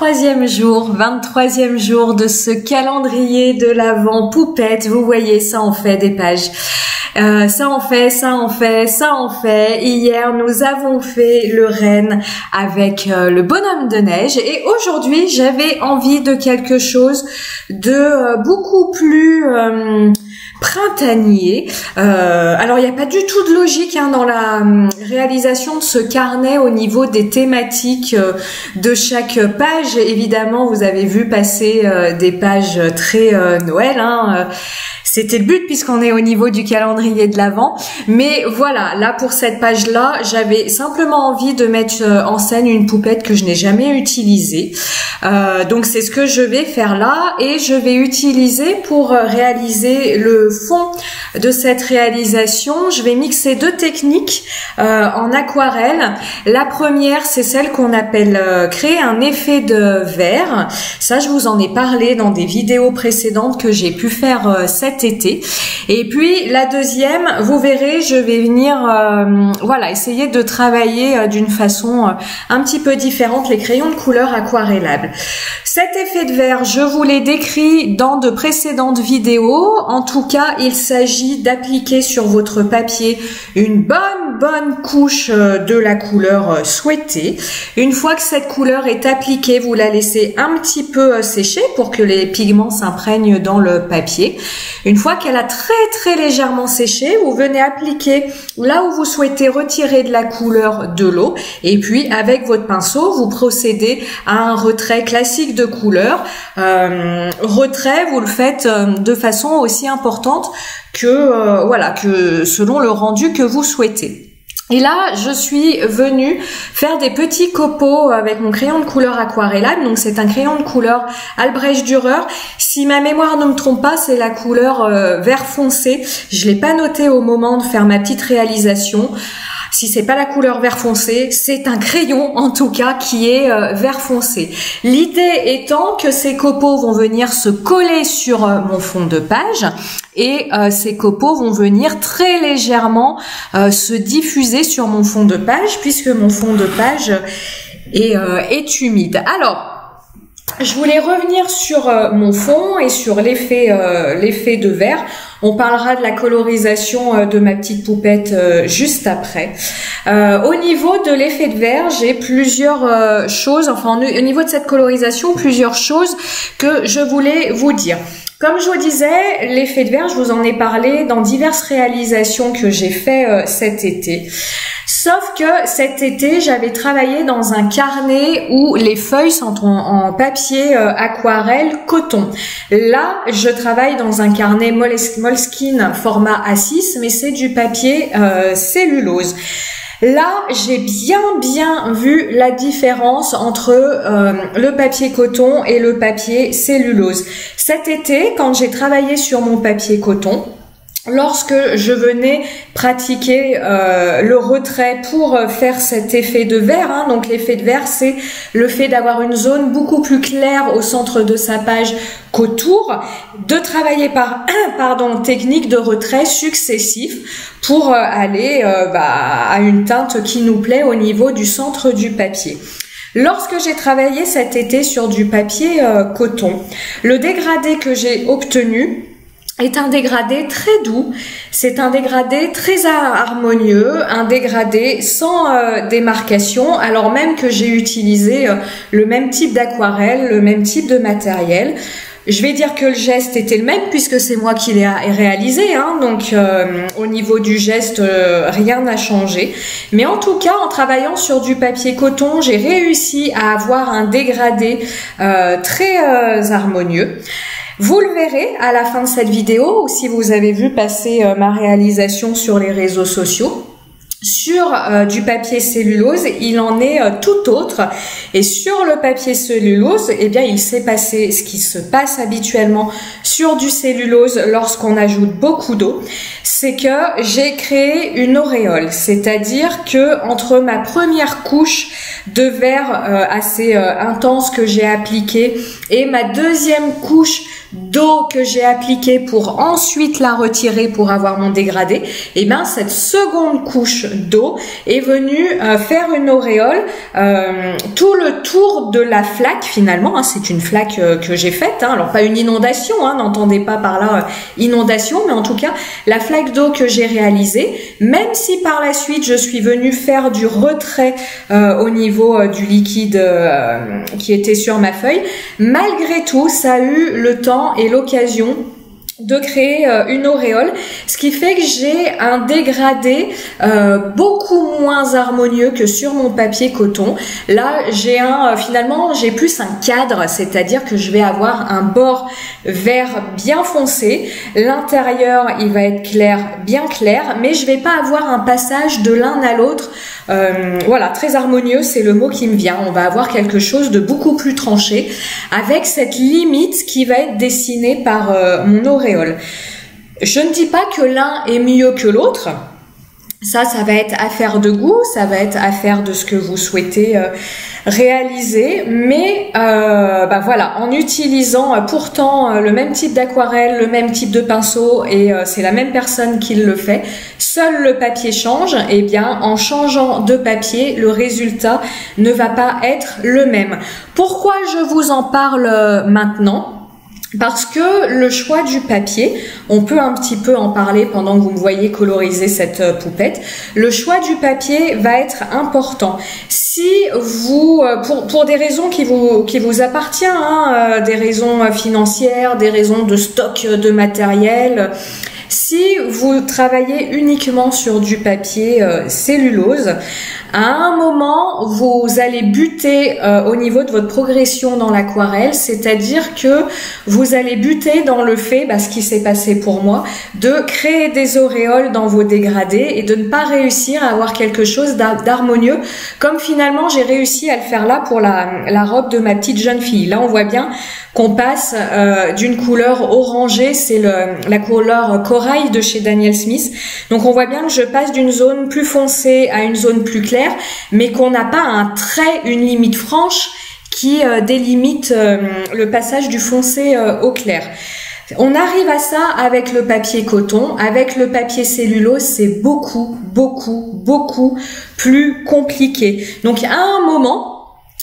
23e jour de ce calendrier de l'Avent poupette. Vous voyez, ça en fait des pages. Ça en fait. Hier, nous avons fait le renne avec le bonhomme de neige et aujourd'hui, j'avais envie de quelque chose de beaucoup plus printanier. Alors, il n'y a pas du tout de logique dans la réalisation de ce carnet au niveau des thématiques de chaque page. Évidemment, vous avez vu passer des pages très Noël. C'était le but puisqu'on est au niveau du calendrier de l'Avent. Mais voilà, là pour cette page-là, j'avais simplement envie de mettre en scène une poupette que je n'ai jamais utilisée. Donc c'est ce que je vais faire là et je vais utiliser pour réaliser le fond de cette réalisation. Je vais mixer deux techniques en aquarelle. La première, c'est celle qu'on appelle créer un effet de verre. Ça, je vous en ai parlé dans des vidéos précédentes que j'ai pu faire cet été. Et puis la deuxième, vous verrez, je vais venir essayer de travailler d'une façon un petit peu différente les crayons de couleur aquarellables. Cet effet de verre, je vous l'ai décrit dans de précédentes vidéos. En tout cas, il s'agit d'appliquer sur votre papier une bonne couche de la couleur souhaitée. Une fois que cette couleur est appliquée, vous la laissez un petit peu sécher pour que les pigments s'imprègnent dans le papier. Une fois qu'elle a très légèrement séché, vous venez appliquer là où vous souhaitez retirer de la couleur de l'eau et puis avec votre pinceau, vous procédez à un retrait classique de couleur. Retrait, vous le faites de façon aussi importante que selon le rendu que vous souhaitez. Et là, je suis venue faire des petits copeaux avec mon crayon de couleur aquarellable. Donc, c'est un crayon de couleur Albrecht Dürer. Si ma mémoire ne me trompe pas, c'est la couleur vert foncé. Je l'ai pas noté au moment de faire ma petite réalisation. Si c'est pas la couleur vert foncé, c'est un crayon en tout cas qui est vert foncé. L'idée étant que ces copeaux vont venir se coller sur mon fond de page et ces copeaux vont venir très légèrement se diffuser sur mon fond de page puisque mon fond de page est humide. Alors, je voulais revenir sur mon fond et sur l'effet de verre. On parlera de la colorisation de ma petite poupette juste après. Au niveau de l'effet de verre, j'ai plusieurs choses, au niveau de cette colorisation, plusieurs choses que je voulais vous dire. Comme je vous disais, l'effet de verre, je vous en ai parlé dans diverses réalisations que j'ai fait cet été. Sauf que cet été, j'avais travaillé dans un carnet où les feuilles sont en papier aquarelle coton. Là, je travaille dans un carnet Moleskine format A6, mais c'est du papier cellulose. Là, j'ai bien vu la différence entre le papier coton et le papier cellulose. Cet été, quand j'ai travaillé sur mon papier coton, lorsque je venais pratiquer le retrait pour faire cet effet de verre, donc l'effet de verre, c'est le fait d'avoir une zone beaucoup plus claire au centre de sa page qu'autour, de travailler par technique de retrait successif pour aller à une teinte qui nous plaît au niveau du centre du papier. Lorsque j'ai travaillé cet été sur du papier coton, le dégradé que j'ai obtenu est un dégradé très doux, c'est un dégradé très harmonieux, un dégradé sans démarcation, alors même que j'ai utilisé le même type d'aquarelle, le même type de matériel. Je vais dire que le geste était le même puisque c'est moi qui l'ai réalisé, donc au niveau du geste, rien n'a changé. Mais en tout cas, en travaillant sur du papier coton, j'ai réussi à avoir un dégradé très harmonieux. Vous le verrez à la fin de cette vidéo ou si vous avez vu passer ma réalisation sur les réseaux sociaux. Sur du papier cellulose, il en est tout autre. Et sur le papier cellulose, il s'est passé ce qui se passe habituellement sur du cellulose lorsqu'on ajoute beaucoup d'eau. C'est que j'ai créé une auréole. C'est-à-dire que entre ma première couche de verre assez intense que j'ai appliquée et ma deuxième couche d'eau que j'ai appliquée pour ensuite la retirer pour avoir mon dégradé, cette seconde couche d'eau est venue faire une auréole tout le tour de la flaque finalement. Hein, c'est une flaque que j'ai faite. Hein, alors pas une inondation, hein, n'entendez pas par là inondation, mais en tout cas la flaque d'eau que j'ai réalisée. Même si par la suite je suis venue faire du retrait au niveau du liquide qui était sur ma feuille, malgré tout, ça a eu le temps et l'occasion de créer une auréole, ce qui fait que j'ai un dégradé beaucoup moins harmonieux que sur mon papier coton. Là, j'ai finalement, j'ai plus un cadre, c'est-à-dire que je vais avoir un bord vert bien foncé, l'intérieur, il va être clair, bien clair, mais je vais pas avoir un passage de l'un à l'autre. Voilà, très harmonieux, c'est le mot qui me vient. On va avoir quelque chose de beaucoup plus tranché, avec cette limite qui va être dessinée par mon auréole. Je ne dis pas que l'un est mieux que l'autre. Ça va être affaire de goût, ça va être affaire de ce que vous souhaitez réaliser, mais voilà, en utilisant pourtant le même type d'aquarelle, le même type de pinceau, et c'est la même personne qui le fait, seul le papier change, et bien en changeant de papier, le résultat ne va pas être le même. Pourquoi je vous en parle maintenant ? Parce que le choix du papier, on peut un petit peu en parler pendant que vous me voyez coloriser cette poupette, le choix du papier va être important. Si vous, pour des raisons qui vous appartiennent, hein, des raisons financières, des raisons de stock de matériel, si vous travaillez uniquement sur du papier cellulose, à un moment, vous allez buter au niveau de votre progression dans l'aquarelle, c'est-à-dire que vous allez buter dans le fait, ce qui s'est passé pour moi, de créer des auréoles dans vos dégradés et de ne pas réussir à avoir quelque chose d'harmonieux, comme finalement j'ai réussi à le faire là pour la robe de ma petite jeune fille. Là, on voit bien qu'on passe d'une couleur orangée, c'est la couleur corail de chez Daniel Smith. Donc on voit bien que je passe d'une zone plus foncée à une zone plus claire, mais qu'on n'a pas un trait, une limite franche qui délimite le passage du foncé au clair. On arrive à ça avec le papier coton. Avec le papier cellulose, c'est beaucoup plus compliqué. Donc à un moment,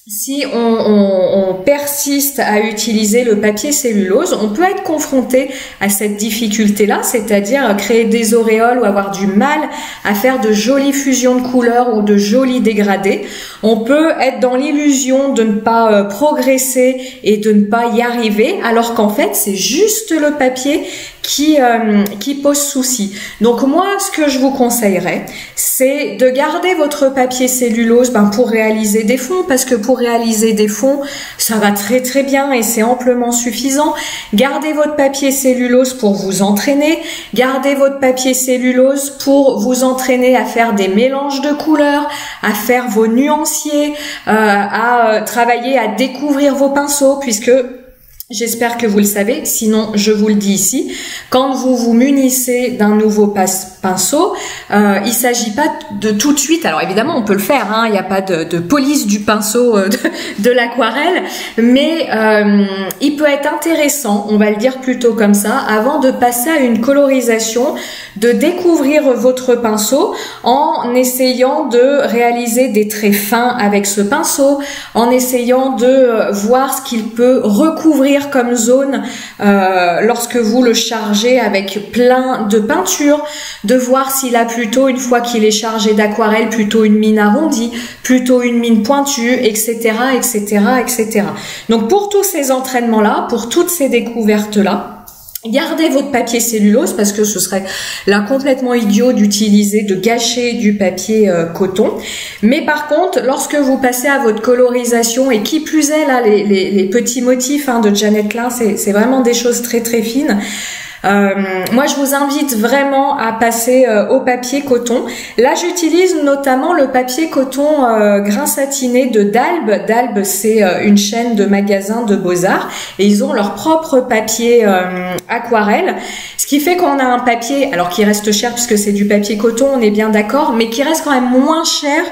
si on persiste à utiliser le papier cellulose, on peut être confronté à cette difficulté-là, c'est-à-dire créer des auréoles ou avoir du mal à faire de jolies fusions de couleurs ou de jolis dégradés. On peut être dans l'illusion de ne pas progresser et de ne pas y arriver, alors qu'en fait, c'est juste le papier qui pose souci. Donc moi, ce que je vous conseillerais, c'est de garder votre papier cellulose pour réaliser des fonds, parce que pour réaliser des fonds, ça va très très bien et c'est amplement suffisant. Gardez votre papier cellulose pour vous entraîner, gardez votre papier cellulose pour vous entraîner à faire des mélanges de couleurs, à faire vos nuanciers, à travailler à découvrir vos pinceaux, puisque j'espère que vous le savez, sinon je vous le dis ici, quand vous vous munissez d'un nouveau pinceau, il s'agit pas de tout de suite, alors évidemment on peut le faire, hein, il n'y a pas de police du pinceau de l'aquarelle, mais il peut être intéressant, on va le dire plutôt comme ça, avant de passer à une colorisation, de découvrir votre pinceau en essayant de réaliser des traits fins avec ce pinceau, en essayant de voir ce qu'il peut recouvrir comme zone lorsque vous le chargez avec plein de peinture, de voir s'il a plutôt, une fois qu'il est chargé d'aquarelle, plutôt une mine arrondie, plutôt une mine pointue, etc., etc., etc. Donc pour tous ces entraînements-là, pour toutes ces découvertes-là, gardez votre papier cellulose, parce que ce serait là complètement idiot d'utiliser, de gâcher du papier coton. Mais par contre, lorsque vous passez à votre colorisation, et qui plus est là, les petits motifs de Janet Klein, c'est vraiment des choses très très fines. Moi, je vous invite vraiment à passer au papier coton. Là, j'utilise notamment le papier coton grain satiné de Dalbe. Dalbe, c'est une chaîne de magasins de Beaux-Arts et ils ont leur propre papier aquarelle. Ce qui fait qu'on a un papier, alors qui reste cher puisque c'est du papier coton, on est bien d'accord, mais qui reste quand même moins cher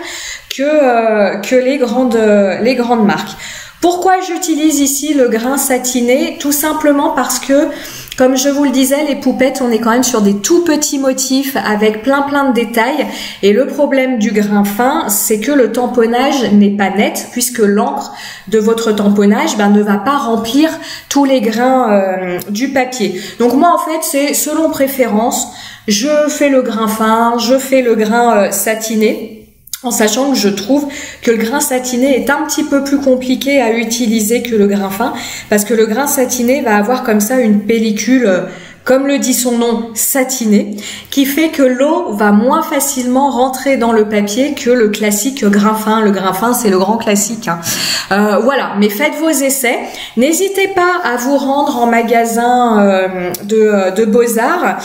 que les grandes marques. Pourquoi j'utilise ici le grain satiné? Tout simplement parce que, comme je vous le disais, les poupettes, on est quand même sur des tout petits motifs avec plein de détails. Et le problème du grain fin, c'est que le tamponnage n'est pas net, puisque l'encre de votre tamponnage ne va pas remplir tous les grains du papier. Donc moi, en fait, c'est selon préférence. Je fais le grain fin, je fais le grain satiné. En sachant que je trouve que le grain satiné est un petit peu plus compliqué à utiliser que le grain fin, parce que le grain satiné va avoir comme ça une pellicule, comme le dit son nom, satiné, qui fait que l'eau va moins facilement rentrer dans le papier que le classique grain fin. Le grain fin, c'est le grand classique, hein. Voilà, mais faites vos essais. N'hésitez pas à vous rendre en magasin de Beaux-Arts,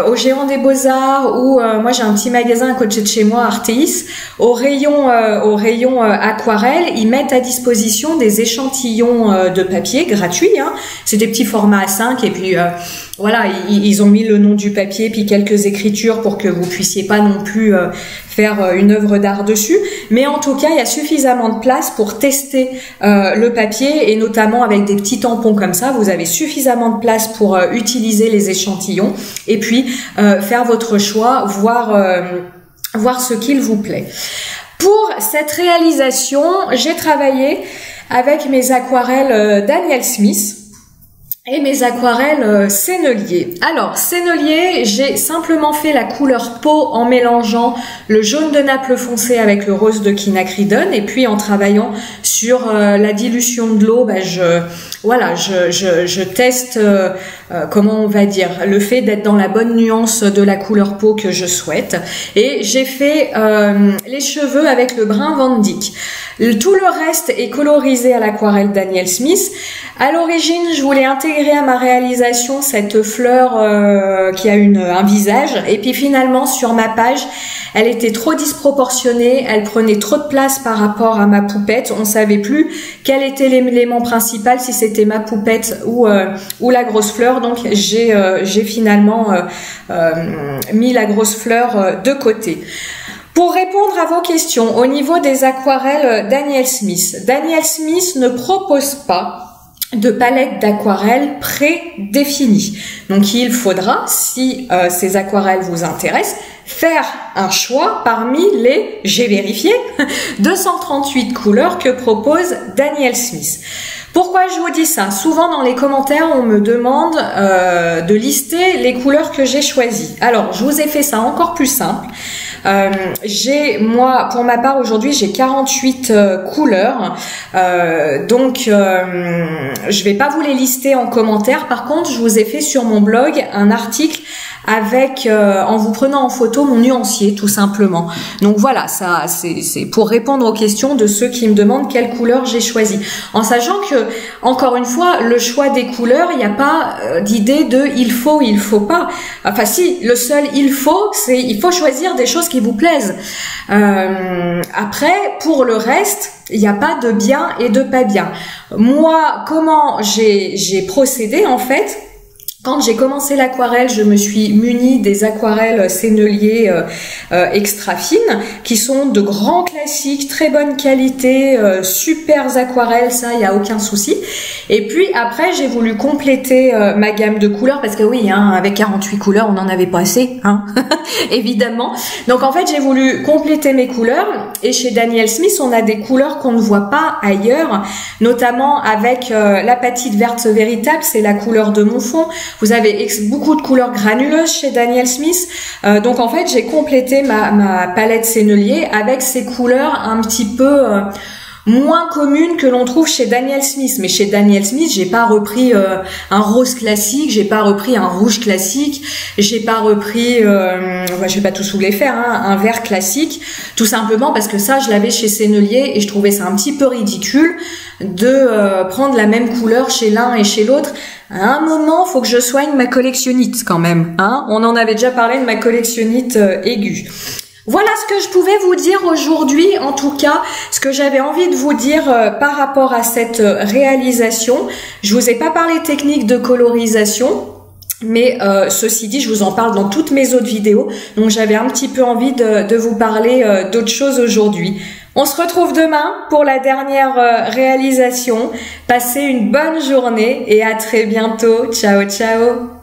au Géant des Beaux-Arts, ou moi j'ai un petit magasin à côté de chez moi, Artéis, au rayon aquarelle. Ils mettent à disposition des échantillons de papier gratuits, hein. C'est des petits formats A5 et puis voilà, ils ont mis le nom du papier puis quelques écritures pour que vous puissiez pas non plus faire une œuvre d'art dessus. Mais en tout cas, il y a suffisamment de place pour tester le papier, et notamment avec des petits tampons comme ça, vous avez suffisamment de place pour utiliser les échantillons et puis faire votre choix, voir ce qu'il vous plaît. Pour cette réalisation, j'ai travaillé avec mes aquarelles Daniel Smith et mes aquarelles Sennelier. Alors, Sennelier, j'ai simplement fait la couleur peau en mélangeant le jaune de Naples foncé avec le rose de quinacridone, et puis en travaillant sur la dilution de l'eau, je teste, comment on va dire, le fait d'être dans la bonne nuance de la couleur peau que je souhaite. Et j'ai fait les cheveux avec le brun Van Dyck. Tout le reste est colorisé à l'aquarelle Daniel Smith. À l'origine, je voulais intégrer à ma réalisation cette fleur qui a un visage, et puis finalement sur ma page, elle était trop disproportionnée, elle prenait trop de place par rapport à ma poupette. On savait plus quel était l'élément principal, si c'était ma poupette ou la grosse fleur. Donc j'ai finalement mis la grosse fleur de côté. Pour répondre à vos questions, au niveau des aquarelles Daniel Smith ne propose pas de palette d'aquarelle prédéfinie. Donc il faudra, si ces aquarelles vous intéressent, faire un choix parmi les, j'ai vérifié, 238 couleurs que propose Daniel Smith. Pourquoi je vous dis ça? Souvent dans les commentaires, on me demande de lister les couleurs que j'ai choisies. Alors, je vous ai fait ça encore plus simple. Moi, pour ma part, aujourd'hui, j'ai 48 couleurs. Je vais pas vous les lister en commentaire. Par contre, je vous ai fait sur mon blog un article avec en vous prenant en photo mon nuancier, tout simplement. Donc voilà, ça c'est pour répondre aux questions de ceux qui me demandent quelle couleur j'ai choisi. En sachant que, encore une fois, le choix des couleurs, il n'y a pas d'idée de il faut pas. Enfin si, le seul il faut, c'est il faut choisir des choses qui vous plaisent. Après, pour le reste, il n'y a pas de bien et de pas bien. Moi, comment j'ai procédé en fait? Quand j'ai commencé l'aquarelle, je me suis munie des aquarelles Sennelier extra fines, qui sont de grands classiques, très bonne qualité, super aquarelles, ça, il n'y a aucun souci. Et puis après, j'ai voulu compléter ma gamme de couleurs, parce que oui, hein, avec 48 couleurs, on n'en avait pas assez, hein, évidemment. Donc en fait, j'ai voulu compléter mes couleurs, et chez Daniel Smith, on a des couleurs qu'on ne voit pas ailleurs, notamment avec l'apatite verte véritable, c'est la couleur de mon fond. Vous avez beaucoup de couleurs granuleuses chez Daniel Smith. Donc en fait, j'ai complété ma palette Sennelier avec ces couleurs un petit peu moins communes que l'on trouve chez Daniel Smith. Mais chez Daniel Smith, j'ai pas repris un rose classique, j'ai pas repris un rouge classique, j'ai pas repris, je vais pas tous vous les faire, hein, un vert classique, tout simplement parce que ça, je l'avais chez Sennelier et je trouvais ça un petit peu ridicule de prendre la même couleur chez l'un et chez l'autre. À un moment, faut que je soigne ma collectionnite quand même, hein. On en avait déjà parlé de ma collectionnite aiguë. Voilà ce que je pouvais vous dire aujourd'hui, en tout cas, ce que j'avais envie de vous dire par rapport à cette réalisation. Je vous ai pas parlé technique de colorisation, mais ceci dit, je vous en parle dans toutes mes autres vidéos, donc j'avais un petit peu envie de vous parler d'autre chose aujourd'hui. On se retrouve demain pour la dernière réalisation. Passez une bonne journée et à très bientôt. Ciao, ciao.